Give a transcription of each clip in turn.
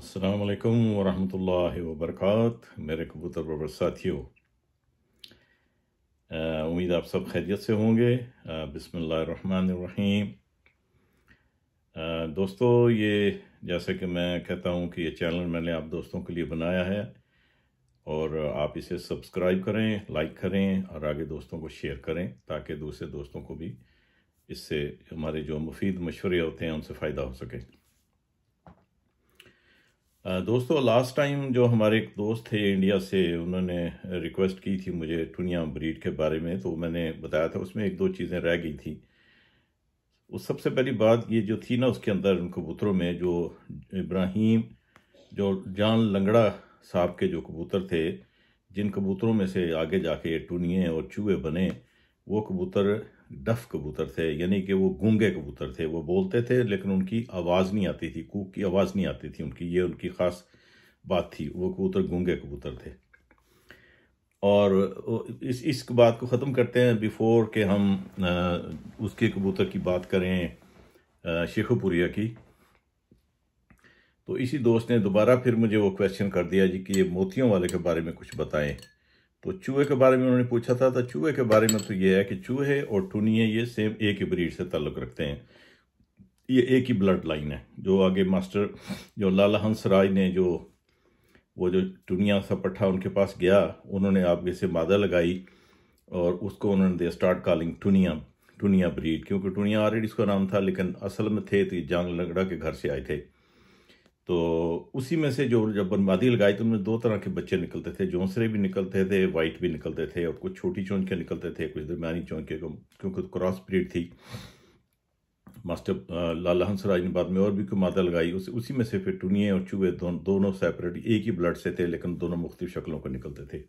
अस्सलाम वालेकुम वरहमतुल्लाहि वबरकात मेरे कबूतर परवर साथियों। उम्मीद आप सब खैरियत से होंगे। बिस्मिल्लाहिर्रहमानिर्रहीम। दोस्तों, ये जैसे कि मैं कहता हूँ कि ये चैनल मैंने आप दोस्तों के लिए बनाया है और आप इसे सब्सक्राइब करें, लाइक करें और आगे दोस्तों को शेयर करें ताकि दूसरे दोस्तों को भी इससे हमारे जो मुफीद मशवरे होते हैं उनसे फ़ायदा हो सके। दोस्तों, लास्ट टाइम जो हमारे एक दोस्त थे इंडिया से, उन्होंने रिक्वेस्ट की थी मुझे टुनिया ब्रीड के बारे में, तो मैंने बताया था उसमें एक दो चीज़ें रह गई थी। उस सबसे पहली बात ये जो थी ना, उसके अंदर उन कबूतरों में जो इब्राहिम जो जान लंगड़ा साहब के जो कबूतर थे, जिन कबूतरों में से आगे जाके टुनिए और चूहे बने, वो कबूतर डफ कबूतर थे, यानी कि वो गूंगे कबूतर थे। वो बोलते थे लेकिन उनकी आवाज़ नहीं आती थी, कूक की आवाज़ नहीं आती थी उनकी, ये उनकी ख़ास बात थी। वो कबूतर गूंगे कबूतर थे। और इस बात को ख़त्म करते हैं बिफोर के हम उसके कबूतर की बात करें, शेखुपुरिया की। तो इसी दोस्त ने दोबारा फिर मुझे वो क्वेश्चन कर दिया जी कि ये मोतियों वाले के बारे में कुछ बताएं। तो चूहे के बारे में उन्होंने पूछा था। तो चूहे के बारे में तो ये है कि चूहे और टुनिए ये सेम एक ही ब्रीड से ताल्लुक़ रखते हैं, ये एक ही ब्लड लाइन है। जो आगे मास्टर जो लाला हंस राय ने जो वो जो टुनिया सा पट्ठा उनके पास गया, उन्होंने आगे से मादा लगाई और उसको उन्होंने दे स्टार्ट कॉलिंग टुनिया ब्रीड, क्योंकि टुनिया ऑलरेडी इसका नाम था लेकिन असल में थे तो जांग लगड़ा के घर से आए थे। तो उसी में से जो जब बर्बादी लगाई तो उनमें दो तरह के बच्चे निकलते थे, जोंसरे भी निकलते थे, वाइट भी निकलते थे, और कुछ छोटी चौंके निकलते थे, कुछ दरमियानी चौंके को, क्योंकि क्रॉस ब्रीड थी। मास्टर लाला हंसराज ने बाद में और भी कोई मादा लगाई, उसी में से फिर टुनिए और चूहे दोनों सेपरेट एक ही ब्लड से थे लेकिन दोनों मुख्तलिफ शक्लों के निकलते थे।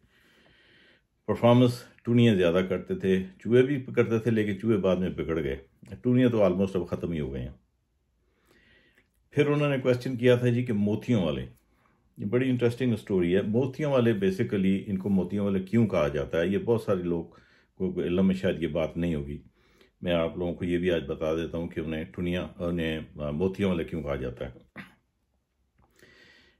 परफॉर्मेंस टुनिए ज़्यादा करते थे, चूहे भी करते थे लेकिन चूहे बाद में बिगड़ गए। टुनिए तो ऑलमोस्ट अब ख़त्म ही हो गए हैं। फिर उन्होंने क्वेश्चन किया था जी कि मोतियों वाले, ये बड़ी इंटरेस्टिंग स्टोरी है। मोतियों वाले बेसिकली इनको मोतियों वाले क्यों कहा जाता है, ये बहुत सारे लोग को इल्म में शायद ये बात नहीं होगी। मैं आप लोगों को ये भी आज बता देता हूँ कि उन्हें मोतियों वाले क्यों कहा जाता है।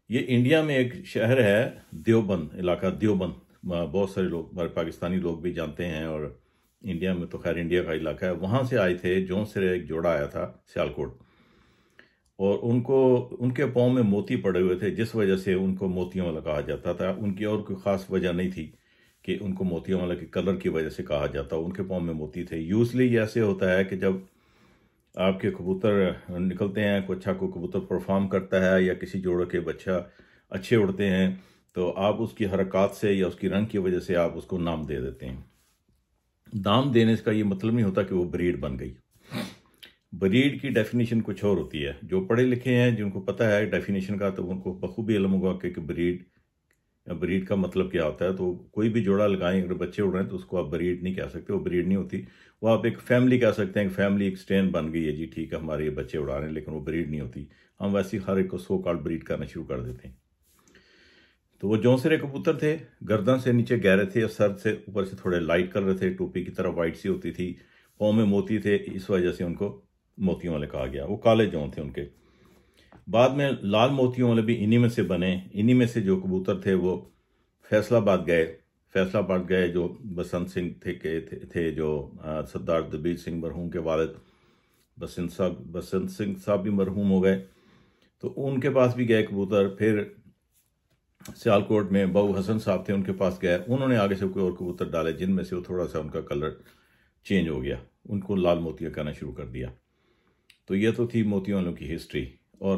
ये इंडिया में एक शहर है देवबंद, इलाका देवबंद, बहुत सारे लोग, हमारे पाकिस्तानी लोग भी जानते हैं, और इंडिया में तो खैर इंडिया का इलाका है। वहाँ से आए थे, जौन से एक जोड़ा आया था सियालकोट, और उनके पाँव में मोती पड़े हुए थे, जिस वजह से उनको मोतियों वाला कहा जाता था। उनकी और कोई ख़ास वजह नहीं थी कि उनको मोतियों वाला के कलर की वजह से कहा जाता, उनके पाँव में मोती थे। यूजली ये ऐसे होता है कि जब आपके कबूतर निकलते हैं, कोई अच्छा को कबूतर परफॉर्म करता है या किसी जोड़े के बच्चा अच्छे उड़ते हैं, तो आप उसकी हरकत से या उसकी रंग की वजह से आप उसको नाम दे देते हैं। नाम देने का ये मतलब नहीं होता कि वो ब्रीड बन गई। ब्रीड की डेफिनेशन कुछ और होती है। जो पढ़े लिखे हैं, जिनको पता है डेफिनेशन का, तो उनको बखूबी इल्म होगा कि ब्रीड का मतलब क्या होता है। तो कोई भी जोड़ा लगाएं, अगर बच्चे उड़ रहे हैं तो उसको आप ब्रीड नहीं कह सकते, वो ब्रीड नहीं होती। वो आप एक फैमिली कह सकते हैं, फैमिली एक स्ट्रेन बन गई है जी, ठीक है, हमारे ये बच्चे उड़ा रहे हैं, लेकिन वो ब्रीड नहीं होती। हम वैसे हर एक को सो कॉल्ड ब्रीड करना शुरू कर देते हैं। तो वो जौंसरे कबूतर थे, गर्दन से नीचे गहरे थे और सर से ऊपर से थोड़े लाइट कलर थे, टोपी की तरह वाइट सी होती थी, पाँव में मोती थे, इस वजह से उनको मोतियों वाले कहा गया। वो काले जौं थे उनके। बाद में लाल मोतियों वाले भी इन्हीं में से बने। इन्हीं में से जो कबूतर थे वो फैसलाबाद गए। जो बसंत सिंह थे जो सरदार दलबीर सिंह मरहूम के वालिद बसंत सिंह साहब भी मरहूम हो गए, तो उनके पास भी गए कबूतर। फिर सियालकोट में बाबू हसन साहब थे, उनके पास गए, उन्होंने आगे से कोई और कबूतर डाले जिनमें से वो थोड़ा सा उनका कलर चेंज हो गया, उनको लाल मोतियाँ कहना शुरू कर दिया। तो ये तो थी मोतियों वालों की हिस्ट्री। और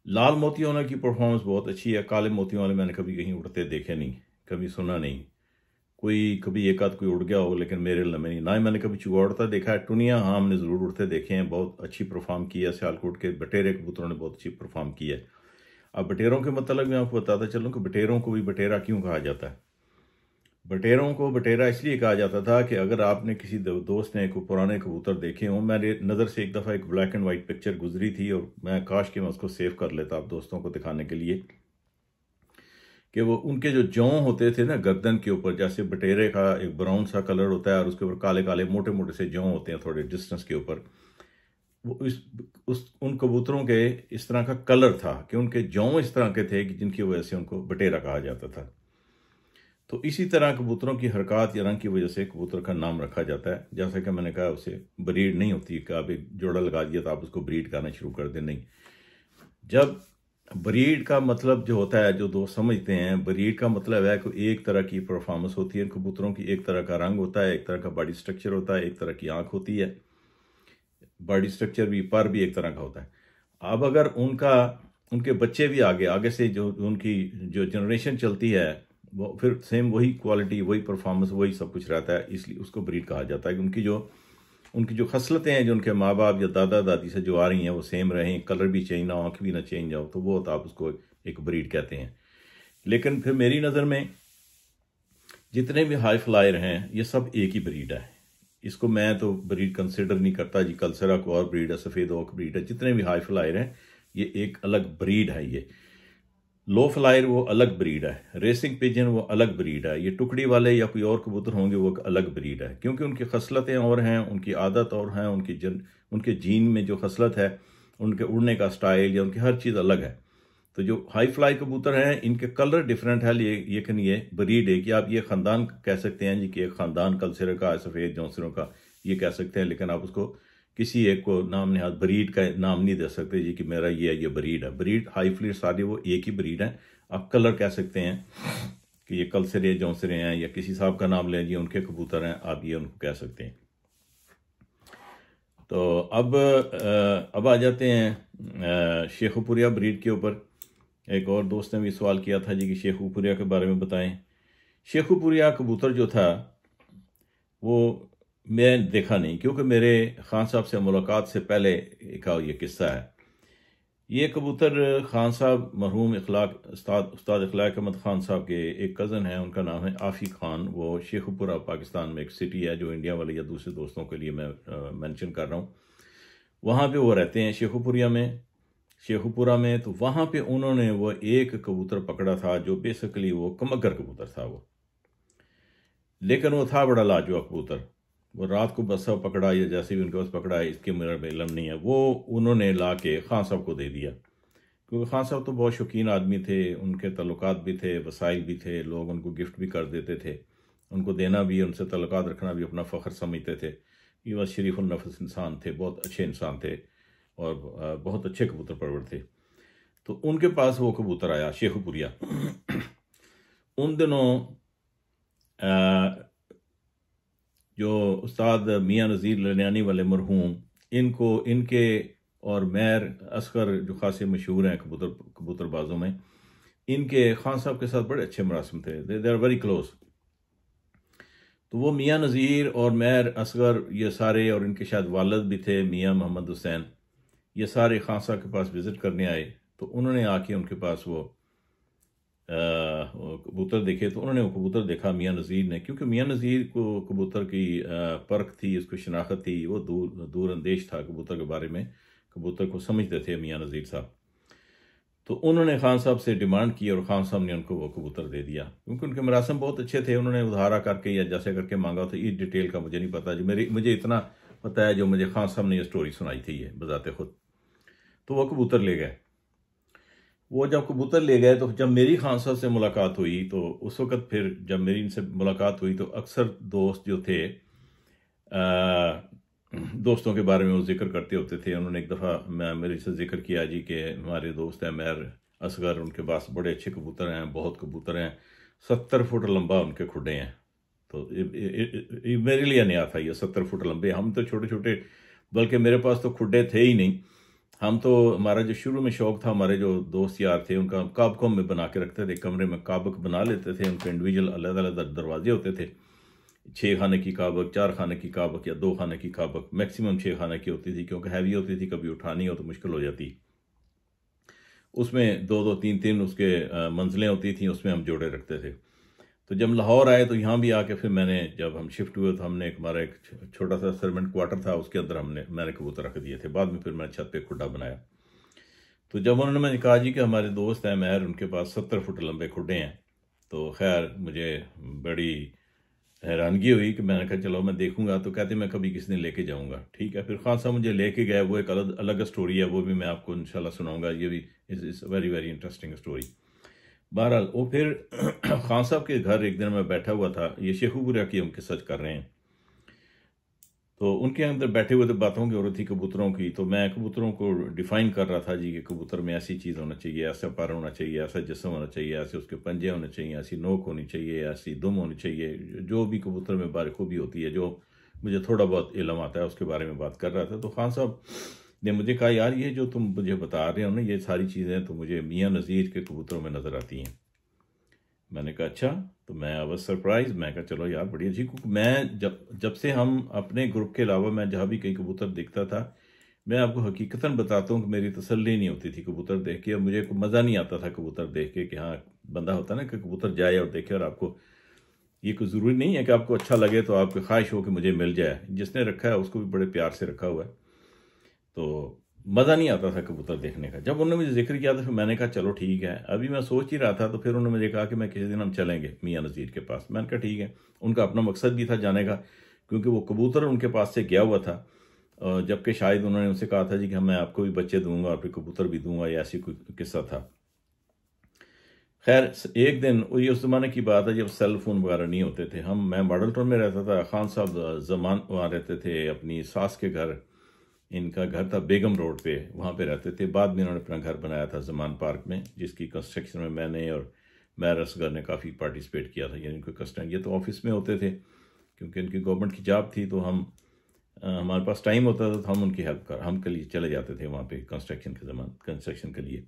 लाल मोतियों वालों की परफॉर्मेंस बहुत अच्छी है। काले मोतियों वाले मैंने कभी कहीं उड़ते देखे नहीं, कभी सुना नहीं। कभी एक आध कोई उड़ गया हो, लेकिन मेरे इल्म में नहीं। ना ही मैंने कभी चूहा उड़ता देखा है। टुनिया हाँ हमने ज़रूर उड़ते देखे हैं, बहुत अच्छी परफॉर्म की है। सियालकोट के बटेरे कबूतरों ने बहुत अच्छी परफॉर्म की है। अब बटेरों के मतलब मैं आपको बताता चलूँ कि बटेरों को भी बटेरा क्यों कहा जाता है। बटेरों को बटेरा इसलिए कहा जाता था कि अगर आपने किसी दोस्त ने कोई पुराने कबूतर देखे हों, मेरे नज़र से एक दफ़ा एक ब्लैक एंड वाइट पिक्चर गुजरी थी, और मैं काश कि मैं उसको सेव कर लेता आप दोस्तों को दिखाने के लिए, कि वो उनके जो जौं होते थे ना गर्दन के ऊपर, जैसे बटेरे का एक ब्राउन सा कलर होता है और उसके ऊपर काले काले मोटे मोटे से जौं होते हैं थोड़े डिस्टेंस के ऊपर, उन कबूतरों के इस तरह का कलर था कि उनके जौं इस तरह के थे कि जिनकी वजह से उनको बटेरा कहा जाता था। तो इसी तरह कबूतरों की हरकत या रंग की वजह से कबूतर का नाम रखा जाता है। जैसा कि मैंने कहा, उसे ब्रीड नहीं होती कि आप एक जोड़ा लगा दिया तो आप उसको ब्रीड करना शुरू कर दें, नहीं। जब ब्रीड का मतलब जो होता है, जो दोस्त समझते हैं, ब्रीड का मतलब है कि एक तरह की परफॉर्मेंस होती है कबूतरों की, एक तरह का रंग होता है, एक तरह का बॉडी स्ट्रक्चर होता है, एक तरह की आंख होती है, बॉडी स्ट्रक्चर भी, पर भी एक तरह का होता है। अब अगर उनके बच्चे भी आगे से जो उनकी जो जनरेशन चलती है, वो फिर सेम वही क्वालिटी, वही परफॉर्मेंस, वही सब कुछ रहता है, इसलिए उसको ब्रीड कहा जाता है कि उनकी जो खसलतें हैं, जो उनके माँ बाप या दादा दादी से जो आ रही हैं, वो सेम रहें, कलर भी चेंज ना हो, आँख भी ना चेंज हो, तो वो आप उसको एक ब्रीड कहते हैं। लेकिन फिर मेरी नज़र में जितने भी हाई फ्लायर हैं, ये सब एक ही ब्रीड है। इसको मैं तो ब्रीड कंसिडर नहीं करता जी। कलसरा को और ब्रीड है, सफ़ेद ओक ब्रीड है, जितने भी हाई फ्लायर हैं ये एक अलग ब्रीड है। ये लो फ्लायर वो अलग ब्रीड है, रेसिंग पिजन वो अलग ब्रीड है, ये टुकड़ी वाले या कोई और कबूतर होंगे वो अलग ब्रीड है, क्योंकि उनकी खसलतें और हैं, उनकी आदत और हैं, उनके जीन में जो खसलत है, उनके उड़ने का स्टाइल या उनकी हर चीज़ अलग है। तो जो हाई फ्लाई कबूतर हैं, इनके कलर डिफरेंट है, लेकिन ये ब्रीड है कि आप ये ख़ानदान कह सकते हैं जी कि एक ख़ानदान कलसिरा का, सफ़ेद जौंसरों का, ये कह सकते हैं। लेकिन आप उसको किसी एक को नाम निहाद ब्रीड का नाम नहीं दे सकते जी कि मेरा ये ब्रीड है। ब्रीड हाई फ्लीट सारी वो एक ही ब्रीड है। आप कलर कह सकते हैं कि ये कलसिरे जौंसरे हैं, या किसी साहब का नाम लें जी, उनके कबूतर हैं, आप ये उनको कह सकते हैं। तो अब आ जाते हैं शेखुपुरिया ब्रीड के ऊपर। एक और दोस्त ने भी सवाल किया था जी कि शेखुपुरिया के बारे में बताएं। शेखुपुरिया कबूतर जो था वो मैं देखा नहीं, क्योंकि मेरे खान साहब से मुलाकात से पहले का ये किस्सा है। ये कबूतर खान साहब मरहूम उस्ताद इखलाक अहमद खान साहब के एक कज़न हैं, उनका नाम है आफ़ी खान। वो शेखुपुरा पाकिस्तान में एक सिटी है, जो इंडिया वाले या दूसरे दोस्तों के लिए मैं मेंशन कर रहा हूँ। वहाँ पे वो रहते हैं शेखुपुरा में। तो वहाँ पे उन्होंने वो एक कबूतर पकड़ा था जो बेसिकली वो कमगर कबूतर था वो, लेकिन वो था बड़ा लाजवाब कबूतर। वो रात को बसा पकड़ा या जैसे भी उनके पास पकड़ा है, इसके मेरा इल्म नहीं है। वो उन्होंने ला के खान साहब को दे दिया, क्योंकि खान साहब तो बहुत शौकीन आदमी थे, उनके तल्लुकात भी थे, वसाइल भी थे, लोग उनको गिफ्ट भी कर देते थे, उनको देना भी, उनसे तल्लुकात रखना भी अपना फ़ख्र समझते थे। ये बस शरीफुल नफ्स इंसान थे, बहुत अच्छे इंसान थे और बहुत अच्छे कबूतर परवर थे। तो उनके पास वो कबूतर आया शेखुपुरिया। उन दिनों जो उस्ताद मियाँ नज़ीर लनियानी वाले मरहूम, इनके और मैर असगर जो खासे मशहूर हैं कबूतरबाजों में, इनके खान साहब के साथ बड़े अच्छे मरासम थे। They are very close. तो वो मियाँ नज़ीर और मैर असगर ये सारे, और इनके शायद वालिद भी थे मियाँ मोहम्मद हुसैन, ये सारे खान साहब के पास विज़िट करने आए। तो उन्होंने आके उनके पास वो कबूतर देखे। तो उन्होंने वो कबूतर देखा मियाँ नज़ीर ने, क्योंकि मियाँ नज़ीर को कबूतर की परख थी, उसको शनाख्त थी, वो दूर अंदेश था कबूतर के बारे में, कबूतर को समझते थे मियाँ नज़ीर साहब। तो उन्होंने खान साहब से डिमांड की और खान साहब ने उनको वो कबूतर दे दिया, क्योंकि उनके मरासम बहुत अच्छे थे। उन्होंने उधारा करके या जैसे करके मांगा, तो इस डिटेल का मुझे नहीं पता जी, मुझे इतना पता है जो मुझे खान साहब ने ये स्टोरी सुनाई थी ये बजाते खुद। तो वो कबूतर ले गए। वो जब कबूतर ले गए, तो जब मेरी खान साहब से मुलाकात हुई, तो उस वक़्त फिर जब मेरी इनसे मुलाकात हुई, तो अक्सर दोस्त जो थे दोस्तों के बारे में वो जिक्र करते होते थे। उन्होंने एक दफ़ा मेरे से जिक्र किया जी कि हमारे दोस्त हैं मैर असगर, उनके पास बड़े अच्छे कबूतर हैं, बहुत कबूतर हैं, 70 फुट लंबा उनके खुडे हैं। तो ये मेरे लिए नया था, ये 70 फुट लंबे। हम तो छोटे छोटे, बल्कि मेरे पास तो खुडे थे ही नहीं। हम तो, हमारा जो शुरू में शौक़ था, हमारे जो दोस्त यार थे, उनका काबकों में बना के रखते थे, कमरे में काबक बना लेते थे। उनके इंडिविजुअल अलग अलग दरवाजे होते थे, 6 खाने की काबक, 4 खाने की काबक या 2 खाने की काबक, मैक्सिमम 6 खाने की होती थी, क्योंकि हैवी होती थी, कभी उठानी हो तो मुश्किल हो जाती। उसमें 2-2, 3-3 उसके मंजिलें होती थी, उसमें हम जोड़े रखते थे। तो जब लाहौर आए तो यहाँ भी आके फिर जब हम शिफ्ट हुए, तो हमने हमारा एक छोटा सा सर्वेंट क्वार्टर था, उसके अंदर मैंने कबूतर रख दिए थे। बाद में फिर मैंने छत पे खुड्डा बनाया। तो जब उन्होंने मैंने कहा जी कि हमारे दोस्त हैं मैर, उनके पास 70 फुट लंबे खुड्डे हैं, तो खैर मुझे बड़ी हैरानगी हुई कि मैंने कहा चलो मैं देखूंगा, तो कहते मैं कभी किसी दिन लेके जाऊंगा। ठीक है, फिर खान साहब मुझे लेके गए, वो एक अलग अलग स्टोरी है, वो भी मैं आपको इंशाल्लाह सुनाऊंगा, ये भी is very very interesting story. बहरहाल वो फिर खान साहब के घर एक दिन मैं बैठा हुआ था, ये शेखुपुरा की हम किस्सा कर रहे हैं, तो उनके अंदर बैठे हुए तो बातों की हो रही थी कबूतरों की, तो मैं कबूतरों को डिफाइन कर रहा था जी कि कबूतर में ऐसी चीज़ होना चाहिए, ऐसा पर होना चाहिए, ऐसा जिस्म होना चाहिए, ऐसे उसके पंजे होने चाहिए, ऐसी नोक होनी चाहिए, ऐसी दुम होनी चाहिए, जो भी कबूतर में बारखूबी होती है, जो मुझे थोड़ा बहुत इल्म आता है उसके बारे में बात कर रहा था। तो खान साहब ने मुझे कहा, यार ये जो तुम मुझे बता रहे हो ना, ये सारी चीज़ें तो मुझे मियाँ नज़ीर के कबूतरों में नज़र आती हैं। मैंने कहा अच्छा, तो मैं आई वाज सरप्राइज, मैं कहा चलो यार बढ़िया जी, क्योंकि मैं जब जब से हम अपने ग्रुप के अलावा मैं जहाँ भी कहीं कबूतर दिखता था, मैं आपको हकीकतन बताता हूँ कि मेरी तसल्ली नहीं होती थी कबूतर देख के, और मुझे मज़ा नहीं आता था कबूतर देख के कि हाँ, बंदा होता ना कि कबूतर जाए और देखे, और आपको ये कोई ज़रूरी नहीं है कि आपको अच्छा लगे तो आपकी ख्वाहिश हो कि मुझे मिल जाए, जिसने रखा है उसको भी बड़े प्यार से रखा हुआ है, तो मज़ा नहीं आता था कबूतर देखने का। जब उन्होंने मुझे जिक्र किया तो फिर मैंने कहा चलो ठीक है, अभी मैं सोच ही रहा था, तो फिर उन्होंने मुझे कहा कि मैं किसी दिन हम चलेंगे मियाँ नज़ीर के पास। मैंने कहा ठीक है, उनका अपना मकसद भी था जाने का, क्योंकि वो कबूतर उनके पास से गया हुआ था, जबकि शायद उन्होंने उनसे कहा था जी कि मैं आपको भी बच्चे दूंगा और फिर कबूतर भी दूंगा, या ऐसी कोई किस्सा था। खैर एक दिन, ये उस ज़माने की बात है जब सेल फोन वगैरह नहीं होते थे, मैं मॉडल टाउन में रहता था, खान साहब जमान वहाँ रहते थे अपनी सास के घर, इनका घर था बेगम रोड पे, वहाँ पे रहते थे। बाद में इन्होंने अपना घर बनाया था जमान पार्क में, जिसकी कंस्ट्रक्शन में मैंने और मैं असगर ने काफ़ी पार्टिसिपेट किया था। यानी कोई कस्टमर, ये तो ऑफिस में होते थे क्योंकि इनकी गवर्नमेंट की जॉब थी, तो हमारे पास टाइम होता था तो हम उनकी हेल्प कर हम के लिए चले जाते थे वहाँ पे कंस्ट्रक्शन के लिए।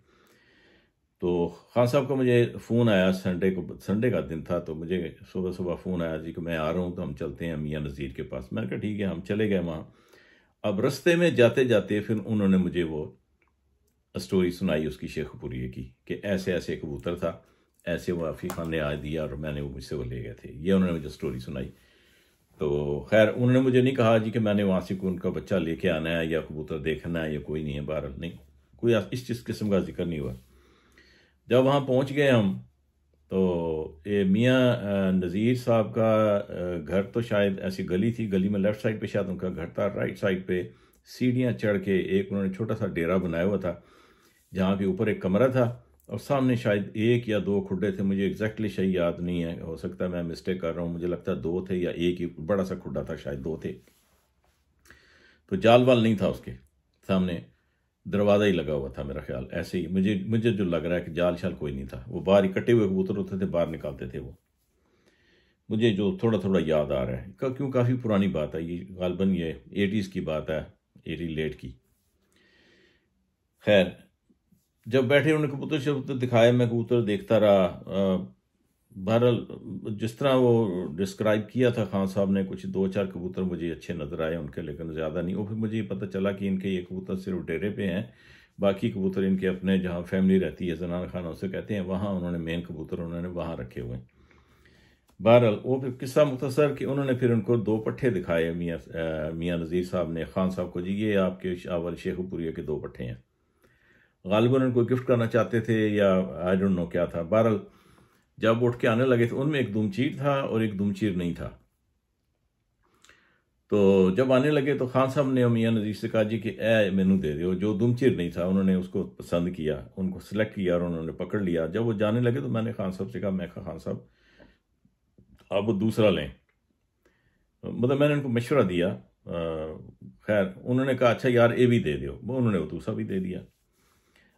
तो खान साहब का मुझे फ़ोन आया संडे का दिन था, तो मुझे सुबह सुबह फ़ोन आया जी कि मैं आ रहा हूँ, तो हम चलते हैं मियाँ नज़ीर के पास। मैंने कहा ठीक है, हम चले गए वहाँ। अब रास्ते में जाते जाते फिर उन्होंने मुझे वो स्टोरी सुनाई उसकी, शेखपुरिये की, कि ऐसे ऐसे कबूतर था, ऐसे वो आफी खान ने आज दिया और मैंने वो मुझसे वो ले गए थे, ये उन्होंने मुझे स्टोरी सुनाई। तो खैर उन्होंने मुझे नहीं कहा जी कि मैंने वहाँ से कोई उनका बच्चा लेके आना है या कबूतर देखना है या कोई नहीं है, बहरहाल नहीं, कोई इस चीज़ किस्म का जिक्र नहीं हुआ। जब वहाँ पहुँच गए हम, तो ये मियाँ नज़ीर साहब का घर तो शायद ऐसी गली थी, गली में लेफ़्ट साइड पे शायद उनका घर था, राइट साइड पे सीढ़ियाँ चढ़ के एक उन्होंने छोटा सा डेरा बनाया हुआ था, जहाँ पे ऊपर एक कमरा था और सामने शायद एक या दो खुड्डे थे, मुझे एग्जैक्टली सही याद नहीं है, हो सकता है मैं मिस्टेक कर रहा हूँ, मुझे लगता है दो थे या एक ही बड़ा सा खुड्डा था, शायद दो थे। तो जाल वाल नहीं था उसके सामने, दरवाज़ा ही लगा हुआ था मेरा ख्याल, ऐसे ही मुझे मुझे जो लग रहा है कि जाल शाल कोई नहीं था, वो बाहर इकट्ठे हुए कबूतर होते थे, बाहर निकालते थे वो, मुझे जो थोड़ा थोड़ा याद आ रहा है। क्यों काफ़ी पुरानी बात है ये, गालबन ये 80s की बात है, 80 लेट की। खैर जब बैठे उन्होंने कबूतर शबूतर दिखाया, मैं कबूतर देखता रहा। बहरहाल जिस तरह वो डिस्क्राइब किया था खान साहब ने, कुछ दो चार कबूतर मुझे अच्छे नज़र आए उनके, लेकिन ज़्यादा नहीं। और फिर मुझे ये पता चला कि इनके ये कबूतर सिर्फ डेरे पे हैं, बाकी कबूतर इनके अपने जहाँ फैमिली रहती है, जनान खाना उसे कहते हैं, वहाँ उन्होंने मेन कबूतर उन्होंने वहाँ रखे हुए हैं। बहरहाल वो फिर किस्सा मुख्तसर कि उन्होंने फिर उनको दो पट्ठे दिखाए मियाँ नज़ीर साहब ने खान साहब को, जी ये आपके शाहवाल शेखपुरिया के दो पट्ठे हैं। गालिबन उनको गिफ्ट करना चाहते थे या आई डोंट नो क्या था। बहरहाल जब उठ के आने लगे तो उनमें एक दुमचीर था और एक दुमचीर नहीं था। तो जब आने लगे तो खान साहब ने मियाँ नज़ीर से कहा जी कि ए मैनू दे दो। जो दुमचीर नहीं था उन्होंने उसको पसंद किया, उनको सिलेक्ट किया और उन्होंने पकड़ लिया। जब वो जाने लगे तो मैंने खान साहब से कहा, मैं कहा खान साहब आप वो दूसरा लें, मतलब मैंने उनको मशवरा दिया। खैर उन्होंने कहा अच्छा यार ये भी दे दो, वो उन्होंने वो दूसरा भी दे दिया।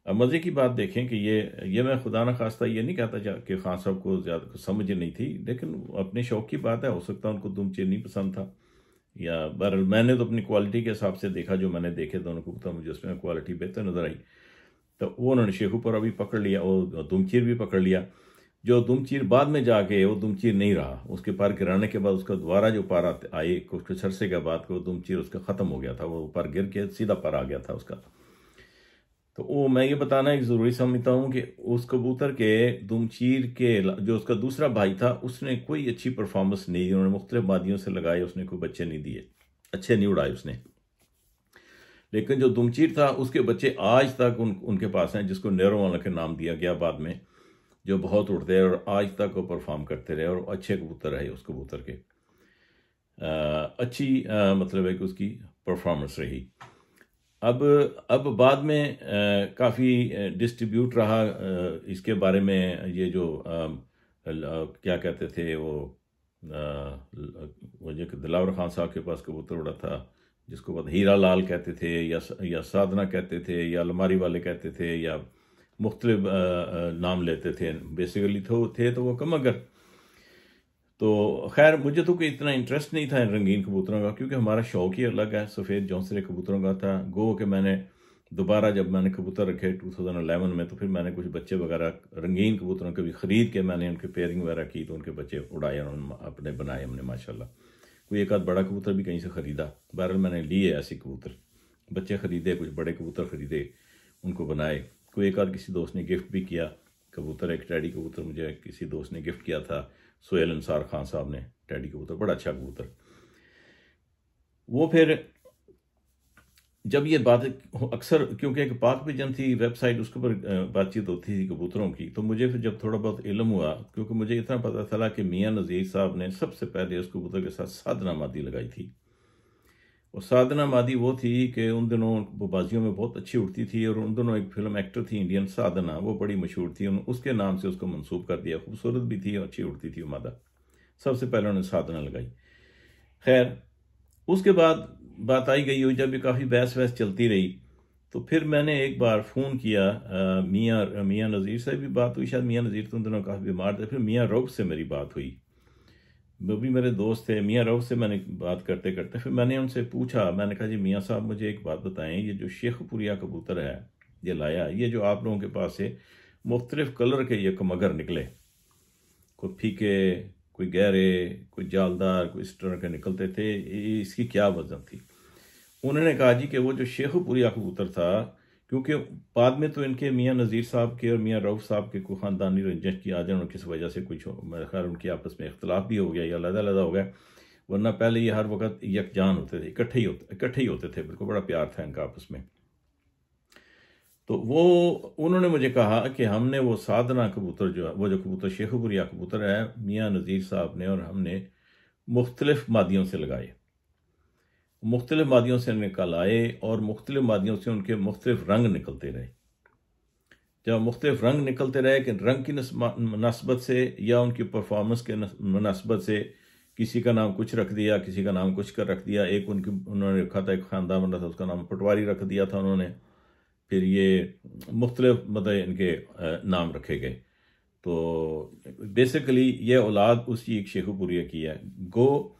अब मज़े की बात देखें कि ये मैं खुदा न खास्ता ये नहीं कहता कि खान साहब को ज़्यादा समझ नहीं थी, लेकिन अपने शौक़ की बात है, हो सकता है उनको दुमचीर नहीं पसंद था, या बहरहाल मैंने तो अपनी क्वालिटी के हिसाब से देखा, जो मैंने देखे दोनों को तो मुझे उसमें क्वालिटी बेहतर नज़र आई। तो वो उन्होंने शेखुपुरा भी पकड़ लिया, वो दुमचीर भी पकड़ लिया। जो दुमचीर बाद में जाके वो दुमचीर नहीं रहा, उसके पार गिराने के बाद उसका दोबारा जो पार आए कुछ अरसे के बाद वो दुमचीर उसका ख़त्म हो गया था, वो ऊपर गिर के सीधा पार आ गया था उसका। तो वो मैं ये बताना एक ज़रूरी समझता हूँ कि उस कबूतर के दुमचीर के जो उसका दूसरा भाई था उसने कोई अच्छी परफॉर्मेंस नहीं दी, उन्होंने मुख्तलिफ बादियों से लगाए, उसने कोई बच्चे नहीं दिए, अच्छे नहीं उड़ाए उसने। लेकिन जो दुमचीर था उसके बच्चे आज तक उनके पास हैं, जिसको नेरो वाला के नाम दिया गया बाद में, जो बहुत उड़ते हैं और आज तक वो परफॉर्म करते रहे और अच्छे कबूतर रहे उस कबूतर के। अच्छी मतलब है कि उसकी परफॉर्मेंस रही। अब बाद में काफ़ी डिस्ट्रीब्यूट रहा इसके बारे में, ये जो क्या कहते थे वो जो दिलावर खान साहब के पास कबूतर उड़ा था, जिसको बाद हीरा लाल कहते थे या साधना कहते थे या अलमारी वाले कहते थे या मुख्तलिफ नाम लेते थे। बेसिकली तो वो कमगर। तो खैर मुझे तो कोई इतना इंटरेस्ट नहीं था इन रंगीन कबूतरों का, क्योंकि हमारा शौक ही अलग है, सफ़ेद जौंसरे कबूतरों का था। गो के मैंने दोबारा जब मैंने कबूतर रखे 2011 में, तो फिर मैंने कुछ बच्चे वगैरह रंगीन कबूतरों के भी ख़रीद के मैंने उनके पेयरिंग वगैरह की, तो उनके बच्चे उड़ाए और अपने बनाए हमने माशाल्लाह। कोई एक आध बड़ा कबूतर भी कहीं से ख़रीदा। बहरहाल मैंने लिए ऐसे कबूतर, बच्चे ख़रीदे, कुछ बड़े कबूतर ख़रीदे, उनको बनाए। कोई एक आध किसी दोस्त ने गिफ्ट भी किया कबूतर। एक टैडी कबूतर मुझे किसी दोस्त ने गिफ्ट किया था, सोहेल अंसार खान साहब ने, टैडी कबूतर, बड़ा अच्छा कबूतर। वो फिर जब ये बात अक्सर, क्योंकि एक पाक पिजन थी वेबसाइट, उसके ऊपर बातचीत होती थी कबूतरों की, तो मुझे फिर जब थोड़ा बहुत इल्म हुआ, क्योंकि मुझे इतना पता चला कि मियाँ नज़ीर साहब ने सबसे पहले उस कबूतर के साथ साधना मादी लगाई थी। और साधना मादी वो थी कि उन दिनों वो बाजियों में बहुत अच्छी उड़ती थी, और उन दिनों एक फिल्म एक्टर थी इंडियन, साधना, वो बड़ी मशहूर थी, उसके नाम से उसको मंसूब कर दिया। खूबसूरत भी थी और अच्छी उड़ती थी वो मादा। सबसे पहले उन्होंने साधना लगाई। खैर उसके बाद बात आई गई हुई, जब भी काफ़ी बहस वहस चलती रही, तो फिर मैंने एक बार फ़ोन किया मियाँ नज़ीर से भी बात हुई, शायद मियाँ नज़ीर तो उन दिनों काफ़ी बीमार थे। फिर मियाँ रऊफ़ से मेरी बात हुई, वो भी मेरे दोस्त थे। मियाँ रऊफ़ से मैंने बात करते करते फिर मैंने उनसे पूछा, मैंने कहा जी मियाँ साहब मुझे एक बात बताएं, ये जो शेखपुरिया कबूतर है ये लाया, ये जो आप लोगों के पास से मुख्तलिफ कलर के ये कमगर निकले, कोई फीके, कोई गहरे, कोई जालदार, कोई इस तरह के निकलते थे, इसकी क्या वजह थी? उन्होंने कहा जी कि वो जो शेखपुरिया कबूतर था, क्योंकि बाद में तो इनके मियाँ नज़ीर साहब के और मियाँ रऊफ़ साहब के कोई ख़ानदानी रंजश की आ जाए, और किस वजह से कुछ मेरे ख्याल उनकी आपस में इख्तलाफ भी हो गया या अलग-अलग हो गया, वरना पहले ये हर वक्त यकजान होते थे, इकट्ठे ही होते थे, बिल्कुल बड़ा प्यार था इनका आपस में। तो वो उन्होंने मुझे कहा कि हमने वो साधना कबूतर जो है, वो जो कबूतर शेखपुरिया कबूतर है, मियाँ नज़ीर साहब ने और हमने मुख्तलिफ मादियों से लगाए, मुख्तलिफ मादियों से निकल आए, और मुख्तलिफ मादियों से उनके मुख्तलिफ रंग निकलते रहे। जब मुख्तलिफ रंग निकलते रहे कि रंग की मुनासबत से या उनकी परफॉर्मेंस के मुनासबत से, किसी का नाम कुछ रख दिया, किसी का नाम कुछ कर रख दिया। एक उन्होंने रखा था, एक ख़ानदान बना था, उसका नाम पटवारी रख दिया था उन्होंने। फिर ये मुख्तलिफ मतलब इनके नाम रखे गए। तो बेसिकली ये औलाद उसी एक शेखपुरिया की है। गो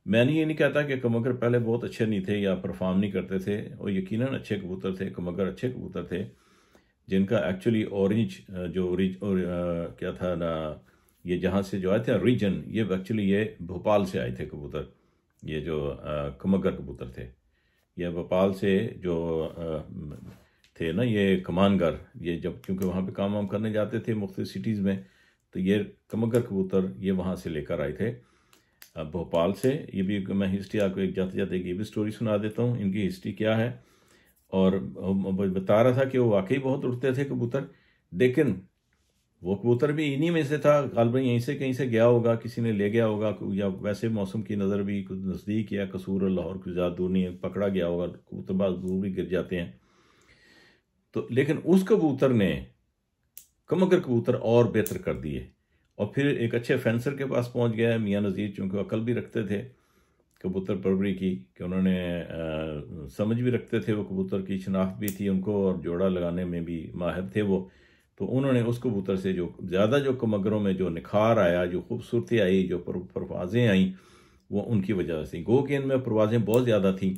मैंने ये नहीं कहता कि कमगर पहले बहुत अच्छे नहीं थे या परफॉर्म नहीं करते थे, और यकीनन अच्छे कबूतर थे, कमगर अच्छे कबूतर थे, जिनका एक्चुअली ऑरेंज जो क्या था ना, ये जहाँ से जो आए थे रीजन, ये एक्चुअली ये भोपाल से आए थे कबूतर। ये जो कमगर कबूतर थे, ये भोपाल से जो थे ना, ये कमानगर, ये जब क्योंकि वहाँ पे काम वाम करने जाते थे मुख्तलिफ सिटीज़ में, तो ये कमगर कबूतर ये वहाँ से लेकर आए थे भोपाल से। ये भी मैं हिस्ट्री आपको एक जाते जाते ये भी स्टोरी सुना देता हूँ, इनकी हिस्ट्री क्या है। और बता रहा था कि वो वाकई बहुत उड़ते थे कबूतर, लेकिन वो कबूतर भी इन्हीं में से था। गालबन यहीं से कहीं से गया होगा, किसी ने ले गया होगा, या वैसे मौसम की नज़र भी कुछ नज़दीक या कसूर और लाहौर कुछ ज़्यादा दूर नहीं है, पकड़ा गया होगा। कबूतरबाज दूर भी गिर जाते हैं। तो लेकिन उस कबूतर ने कमगर कबूतर और बेहतर कर दिए, और फिर एक अच्छे फेंसर के पास पहुंच गया है मियाँ नज़ीर, चूँकि अकल भी रखते थे कबूतर परवरी की, कि उन्होंने समझ भी रखते थे, वो कबूतर की शनाख्त भी थी उनको, और जोड़ा लगाने में भी माहिर थे वो। तो उन्होंने उस कबूतर से जो ज़्यादा जो कमगरों में जो निखार आया, जो खूबसूरती आई, जो परवाज़ें आई, वो उनकी वजह से। गो के इनमें परवाज़ें बहुत ज़्यादा थीं,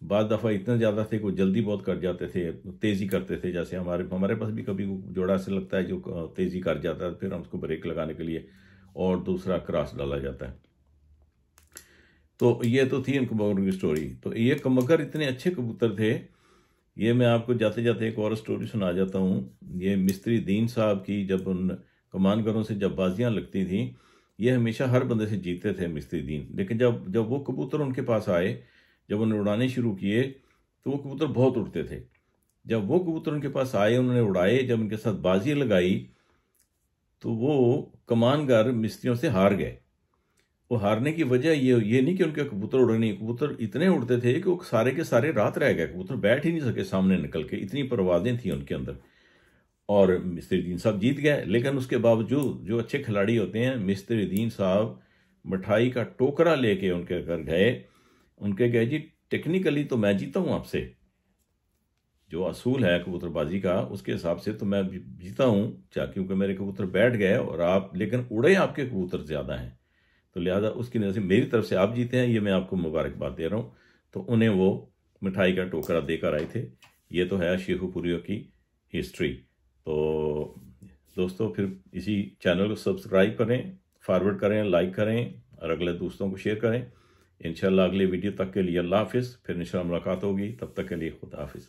बाद दफ़ा इतने ज़्यादा थे कि जल्दी बहुत कर जाते थे, तेज़ी करते थे। जैसे हमारे पास भी कभी जोड़ा से लगता है जो तेज़ी कर जाता है, फिर हम उसको ब्रेक लगाने के लिए और दूसरा क्रॉस डाला जाता है। तो ये तो थी इन कबूतरों की स्टोरी। तो ये कमगर इतने अच्छे कबूतर थे, ये मैं आपको जाते जाते एक और स्टोरी सुना जाता हूँ। ये मिस्त्री दीन साहब की, जब उन कमानगरों से जब बाजियाँ लगती थीं, ये हमेशा हर बंदे से जीतते थे मिस्त्री दीन। लेकिन जब वो कबूतर उनके पास आए, जब उन्होंने उड़ाने शुरू किए, तो वो कबूतर बहुत उड़ते थे। जब वो कबूतर उनके पास आए, उन्होंने उड़ाए, जब उनके साथ बाजी लगाई, तो वो कमानगर मिस्त्रियों से हार गए। वो हारने की वजह ये नहीं कि उनके कबूतर उड़े नहीं, कबूतर इतने उड़ते थे कि वो सारे के सारे रात रह गए, कबूतर बैठ ही नहीं सके सामने निकल के, इतनी परवाजें थी उनके अंदर। और मिस्टरउद्दीन साहब जीत गए, लेकिन उसके बावजूद जो अच्छे खिलाड़ी होते हैं, मिस्टरउद्दीन साहब मिठाई का टोकरा लेके उनके घर गए, उनके कहे जी टेक्निकली तो मैं जीता हूँ आपसे, जो असूल है कबूतरबाजी का उसके हिसाब से तो मैं जीता हूँ, क्योंकि मेरे कबूतर बैठ गए और आप, लेकिन उड़े आपके कबूतर ज़्यादा हैं, तो लिहाजा उसकी नज़र से मेरी तरफ से आप जीते हैं, ये मैं आपको मुबारकबाद दे रहा हूँ। तो उन्हें वो मिठाई का टोकरा देकर आए थे। ये तो है शेखुपुरियों की हिस्ट्री। तो दोस्तों फिर इसी चैनल को सब्सक्राइब करें, फॉरवर्ड करें, लाइक करें और अगले दोस्तों को शेयर करें। इंशाल्लाह अगले वीडियो तक के लिए अल्लाह हाफिज़, फिर इंशाल्लाह मुलाकात होगी, तब तक के लिए खुदा हाफिज़।